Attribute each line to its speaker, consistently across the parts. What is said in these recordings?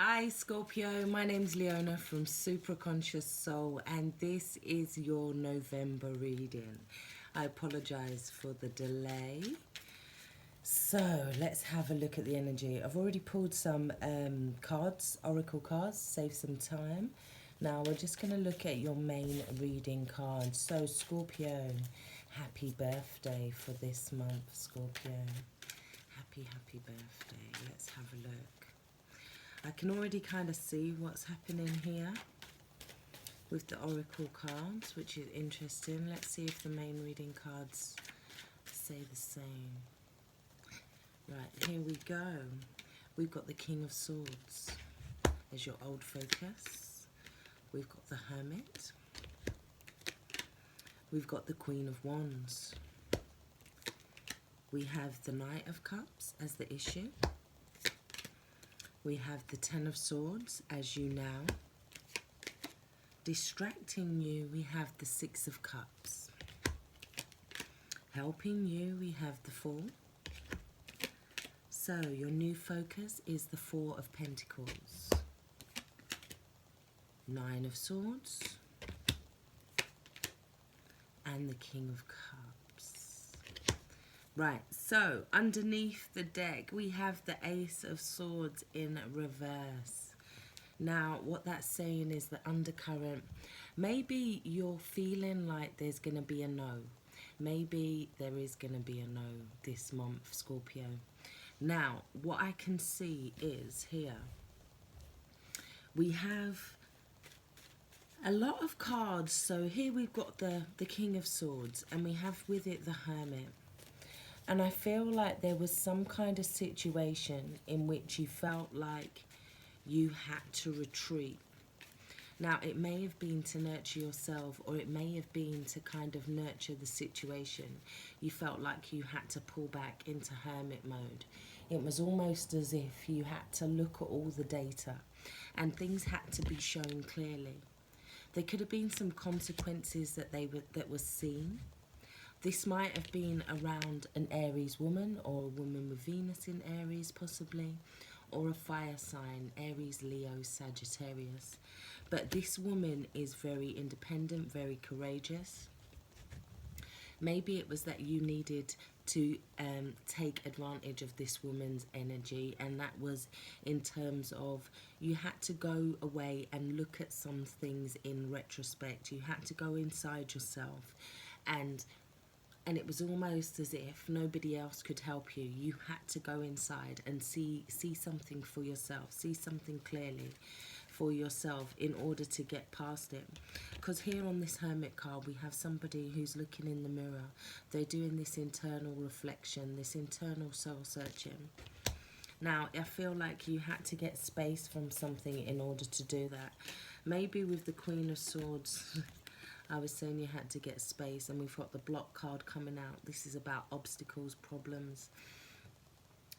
Speaker 1: Hi Scorpio, my name's Leona from Supra ConsciousSoul, and this is your November reading. I apologize for the delay. So let's have a look at the energy. I've already pulled some cards, oracle cards, save some time. Now we're just going to look at your main reading cards. So Scorpio, happy birthday for this month, Scorpio. Happy birthday. Let's have a look. I can already kind of see what's happening here with the oracle cards, which is interesting. Let's see if the main reading cards say the same. Right, here we go. We've got the King of Swords as your old focus. We've got the Hermit. We've got the Queen of Wands. We have the Knight of Cups as the issue. We have the Ten of Swords as you now. Distracting you, we have the Six of Cups. Helping you, we have the Fool. So your new focus is the Four of Pentacles. Nine of Swords. And the King of Cups. Right, so underneath the deck we have the Ace of Swords in reverse. Now what that's saying is the undercurrent. Maybe you're feeling like there's going to be a no. Maybe there is going to be a no this month, Scorpio. Now what I can see is here we have a lot of cards. So here we've got the King of Swords and we have with it the Hermit. And I feel like there was some kind of situation in which you felt like you had to retreat. Now, it may have been to nurture yourself, or it may have been to kind of nurture the situation. You felt like you had to pull back into hermit mode. It was almost as if you had to look at all the data and things had to be shown clearly. There could have been some consequences that were seen. This might have been around an Aries woman, or a woman with Venus in Aries possibly, or a fire sign, Aries, Leo, Sagittarius. But this woman is very independent, very courageous. Maybe it was that you needed to take advantage of this woman's energy, and that was in terms of you had to go away and look at some things in retrospect. You had to go inside yourself, and it was almost as if nobody else could help you. You had to go inside and see something for yourself, see something clearly for yourself in order to get past it. Because here on this Hermit card, we have somebody who's looking in the mirror. They're doing this internal reflection, this internal soul searching. Now, I feel like you had to get space from something in order to do that. Maybe with the Queen of Swords, I was saying you had to get space, and we've got the block card coming out. This is about obstacles, problems.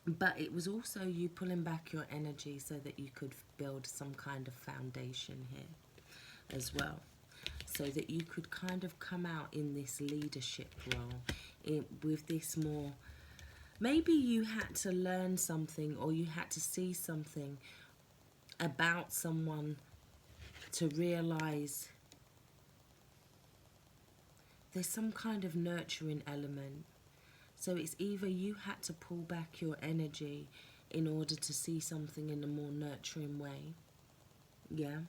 Speaker 1: But it was also you pulling back your energy so that you could build some kind of foundation here as well. So that you could kind of come out in this leadership role with this more. Maybe you had to learn something, or you had to see something about someone to realize there's some kind of nurturing element. So it's either you had to pull back your energy in order to see something in a more nurturing way. Yeah.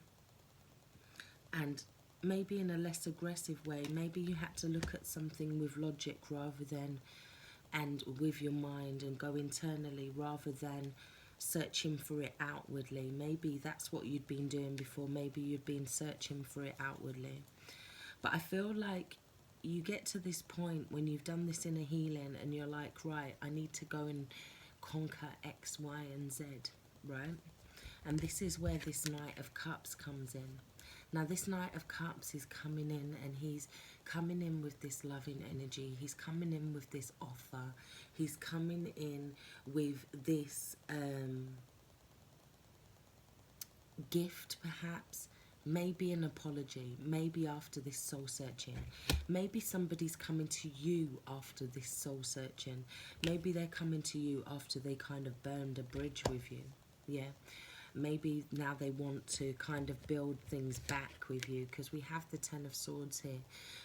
Speaker 1: And maybe in a less aggressive way. Maybe you had to look at something with logic rather than, and with your mind, and go internally rather than searching for it outwardly. Maybe that's what you'd been doing before. Maybe you'd been searching for it outwardly. But I feel like you get to this point when you've done this inner healing and you're like, right, I need to go and conquer X, Y, and Z, right? And this is where this Knight of Cups comes in. Now, this Knight of Cups is coming in, and he's coming in with this loving energy. He's coming in with this offer. He's coming in with this gift, perhaps. Maybe an apology, maybe after this soul searching. Maybe somebody's coming to you after this soul searching. Maybe they're coming to you after they kind of burned a bridge with you. Yeah. Maybe now they want to kind of build things back with you, because we have the Ten of Swords here,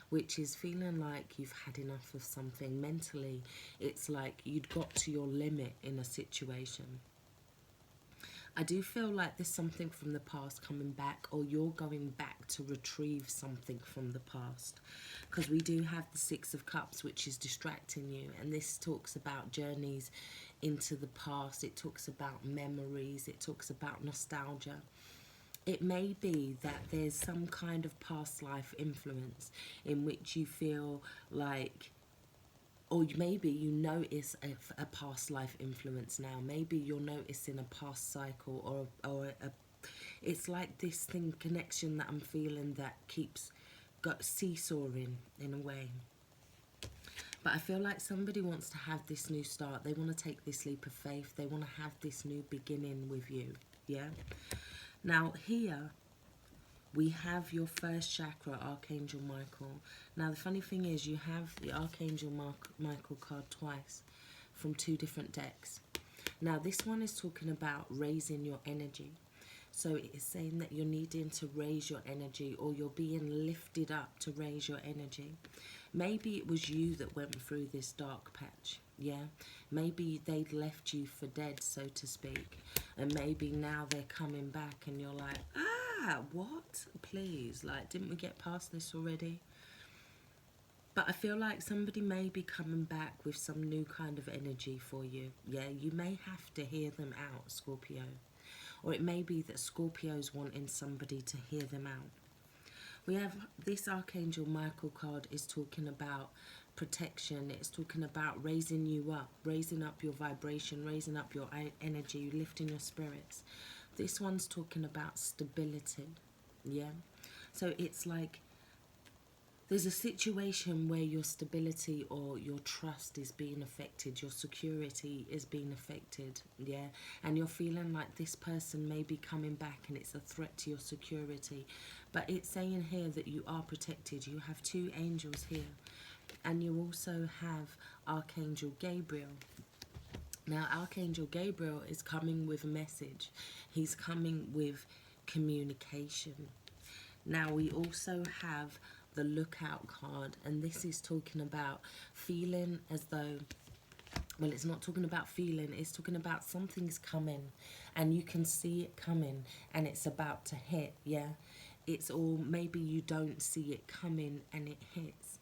Speaker 1: which is feeling like you've had enough of something. Mentally, it's like you'd got to your limit in a situation. I do feel like there's something from the past coming back, or you're going back to retrieve something from the past, because we do have the Six of Cups, which is distracting you, and this talks about journeys into the past. It talks about memories. It talks about nostalgia. It may be that there's some kind of past life influence in which you feel like, or maybe you notice a past life influence now. Maybe you're noticing a past cycle, or it's like this thing, connection that I'm feeling that keeps seesawing in a way. But I feel like somebody wants to have this new start. They want to take this leap of faith. They want to have this new beginning with you. Yeah. Now here we have your first chakra, Archangel Michael. Now the funny thing is, you have the Archangel Michael card twice from two different decks. Now this one is talking about raising your energy. So it is saying that you're needing to raise your energy, or you're being lifted up to raise your energy. Maybe it was you that went through this dark patch, yeah? Maybe they'd left you for dead, so to speak. And maybe now they're coming back and you're like, what? Please, like, didn't we get past this already? But I feel like somebody may be coming back with some new kind of energy for you, yeah? You may have to hear them out, Scorpio. Or it may be that Scorpio's wanting somebody to hear them out. We have this Archangel Michael card is talking about protection. It's talking about raising you up, raising up your vibration, raising up your energy, lifting your spirits. This one's talking about stability, yeah? So it's like there's a situation where your stability or your trust is being affected, your security is being affected, yeah? And you're feeling like this person may be coming back and it's a threat to your security. But it's saying here that you are protected. You have two angels here. And you also have Archangel Gabriel. Now, Archangel Gabriel is coming with a message. He's coming with communication. Now, we also have the Lookout card, and this is talking about feeling as though, well, it's not talking about feeling, it's talking about something's coming and you can see it coming and it's about to hit, yeah? It's all, maybe you don't see it coming and it hits.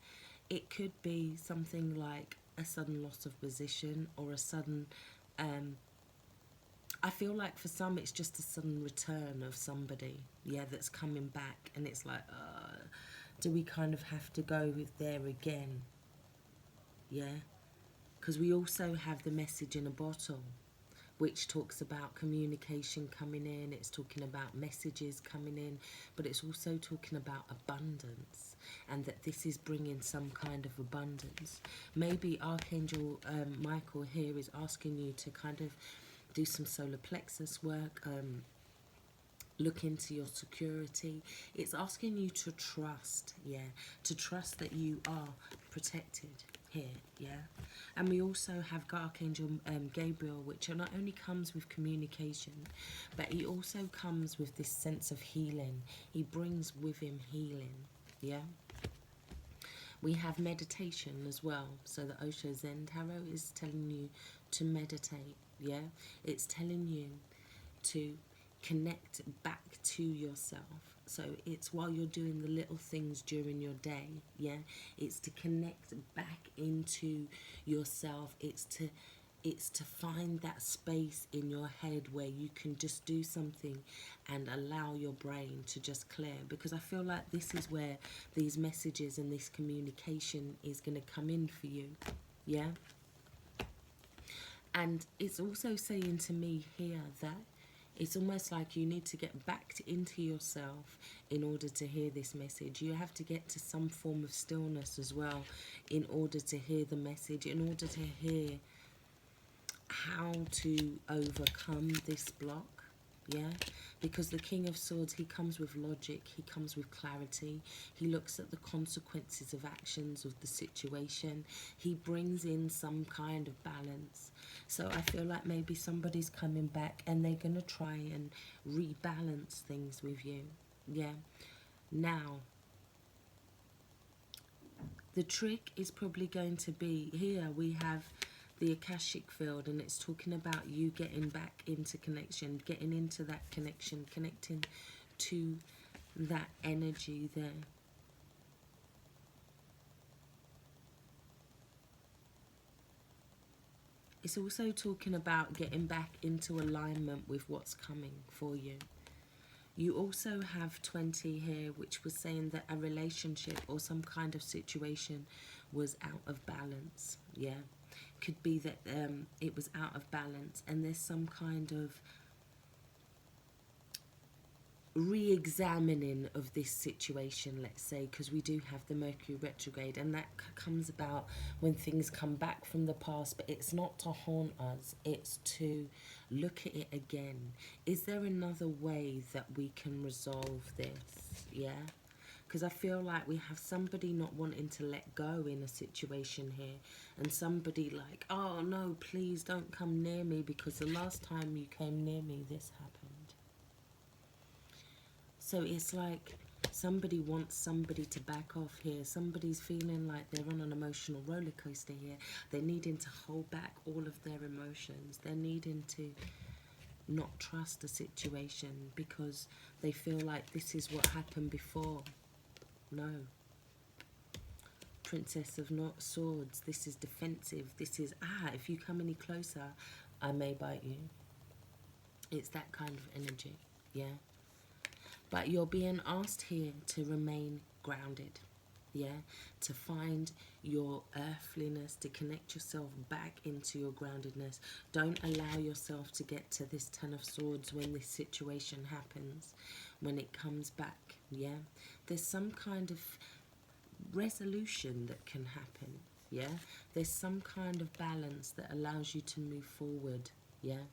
Speaker 1: It could be something like a sudden loss of position, or a sudden, I feel like for some it's just a sudden return of somebody, yeah, that's coming back, and it's like, do we kind of have to go with there again? Yeah, because we also have the message in a bottle, which talks about communication coming in. It's talking about messages coming in, but it's also talking about abundance, and that this is bringing some kind of abundance. Maybe Archangel Michael here is asking you to kind of do some solar plexus work, look into your security. It's asking you to trust, yeah, to trust that you are protected here, yeah. And we also have Archangel Gabriel, which not only comes with communication, but he also comes with this sense of healing. He brings with him healing, yeah. We have meditation as well. So the Osho Zen Tarot is telling you to meditate, yeah. It's telling you to connect back to yourself. So it's while you're doing the little things during your day, yeah, it's to connect back into yourself. It's to find that space in your head where you can just do something and allow your brain to just clear, because I feel like this is where these messages and this communication is going to come in for you, yeah. And it's also saying to me here that it's almost like you need to get back into yourself in order to hear this message. You have to get to some form of stillness as well in order to hear the message, in order to hear how to overcome this block, yeah? Because the King of Swords, he comes with logic, he comes with clarity, he looks at the consequences of actions of the situation, he brings in some kind of balance. So I feel like maybe somebody's coming back and they're going to try and rebalance things with you. Yeah. Now, the trick is probably going to be, here we have the Akashic field, and it's talking about you getting back into connection, getting into that connection, connecting to that energy there. It's also talking about getting back into alignment with what's coming for you. You also have 20 here, which was saying that a relationship or some kind of situation was out of balance. Yeah. Could be that it was out of balance, and there's some kind of re-examining of this situation, let's say, because we do have the Mercury retrograde, and that comes about when things come back from the past, but it's not to haunt us, it's to look at it again. Is there another way that we can resolve this? Yeah, because I feel like we have somebody not wanting to let go in a situation here, and somebody like, oh no, please don't come near me, because the last time you came near me, this happened. So it's like somebody wants somebody to back off here. Somebody's feeling like they're on an emotional roller coaster here. They're needing to hold back all of their emotions. They're needing to not trust the situation because they feel like this is what happened before. No. Princess of Swords, this is defensive. This is, if you come any closer, I may bite you. It's that kind of energy, yeah? But you're being asked here to remain grounded, yeah? To find your earthliness, to connect yourself back into your groundedness. Don't allow yourself to get to this Ten of Swords when this situation happens, when it comes back, yeah? There's some kind of resolution that can happen, yeah? There's some kind of balance that allows you to move forward, yeah?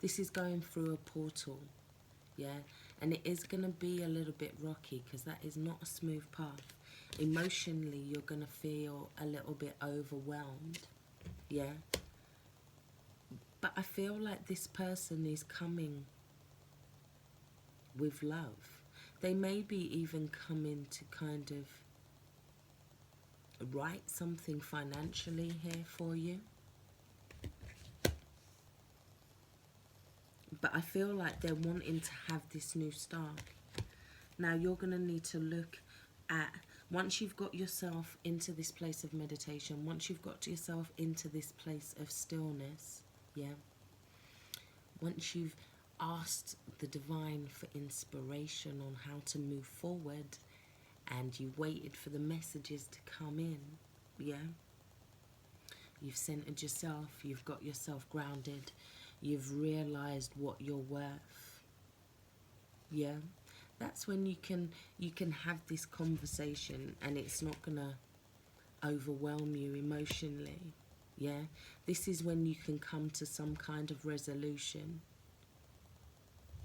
Speaker 1: This is going through a portal, yeah? And it is going to be a little bit rocky because that is not a smooth path. Emotionally, you're going to feel a little bit overwhelmed, yeah? But I feel like this person is coming with love. They may be even coming to kind of write something financially here for you. But I feel like they're wanting to have this new start. Now you're going to need to look at, once you've got yourself into this place of meditation, once you've got yourself into this place of stillness, yeah, once you've asked the divine for inspiration on how to move forward, and you waited for the messages to come in, yeah, you've centered yourself, you've got yourself grounded, you've realized what you're worth, yeah, that's when you can have this conversation and it's not gonna overwhelm you emotionally, yeah. This is when you can come to some kind of resolution,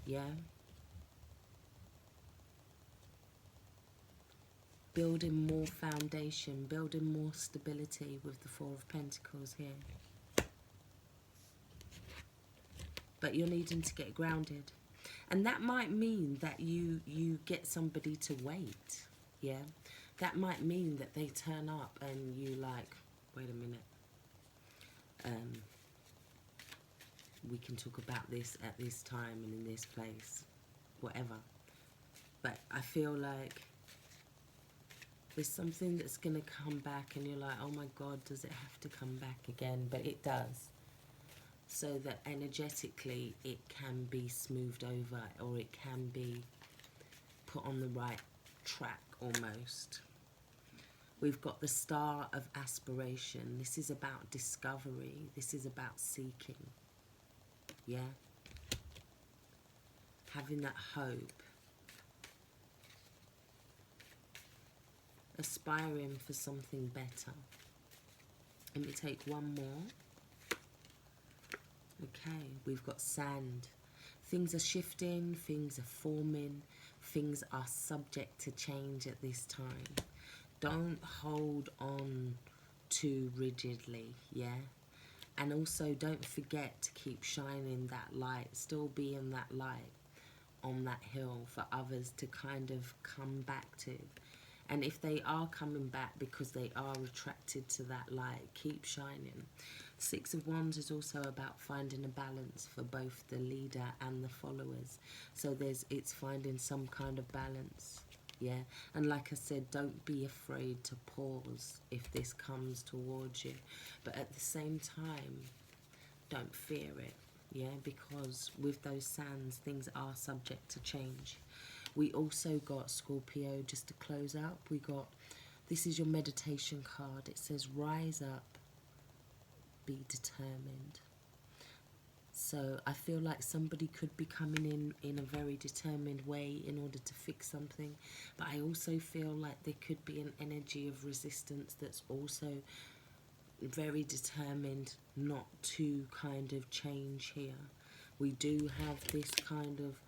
Speaker 1: yeah. Building more foundation, building more stability with the Four of Pentacles here. But you're needing to get grounded. And that might mean that you get somebody to wait, yeah? That might mean that they turn up and you like, wait a minute. We can talk about this at this time and in this place, whatever. But I feel like there's something that's going to come back and you're like, oh my God, does it have to come back again? But it does. So that energetically it can be smoothed over, or it can be put on the right track almost. We've got the Star of Aspiration. This is about discovery. This is about seeking. Yeah? Having that hope. Aspiring for something better. Let me take one more. Okay, we've got Sand. Things are shifting, things are forming, things are subject to change at this time. Don't hold on too rigidly, yeah? And also don't forget to keep shining that light, still being that light on that hill for others to kind of come back to. And if they are coming back because they are attracted to that light, keep shining. Six of Wands is also about finding a balance for both the leader and the followers. So it's finding some kind of balance, yeah? And like I said, don't be afraid to pause if this comes towards you. But at the same time, don't fear it, yeah? Because with those sands, things are subject to change. We also got Scorpio, just to close out. We got, this is your meditation card. It says, rise up, be determined. So I feel like somebody could be coming in a very determined way in order to fix something. But I also feel like there could be an energy of resistance that's also very determined not to kind of change here. We do have this kind of,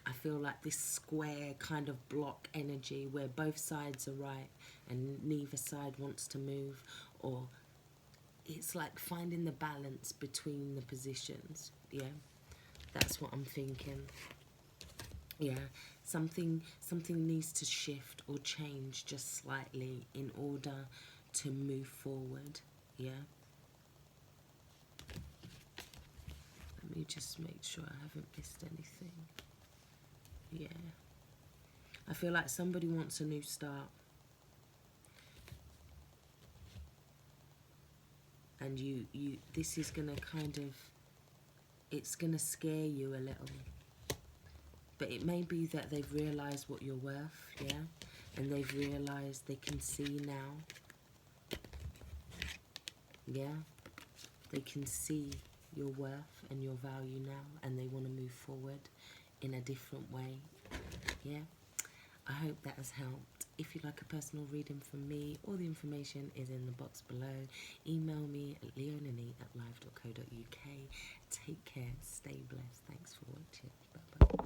Speaker 1: I feel like this square kind of block energy where both sides are right and neither side wants to move, or it's like finding the balance between the positions, yeah? That's what I'm thinking. Yeah, something needs to shift or change just slightly in order to move forward, yeah? Let me just make sure I haven't missed anything. Yeah. I feel like somebody wants a new start. And this is going to kind of, it's going to scare you a little. But it may be that they've realised what you're worth, yeah? And they've realised they can see now. Yeah? They can see your worth and your value now, and they want to move forward in a different way. Yeah? I hope that has helped. If you'd like a personal reading from me, all the information is in the box below. Email me at leonanie@live.co.uk. Take care. Stay blessed. Thanks for watching. Bye-bye.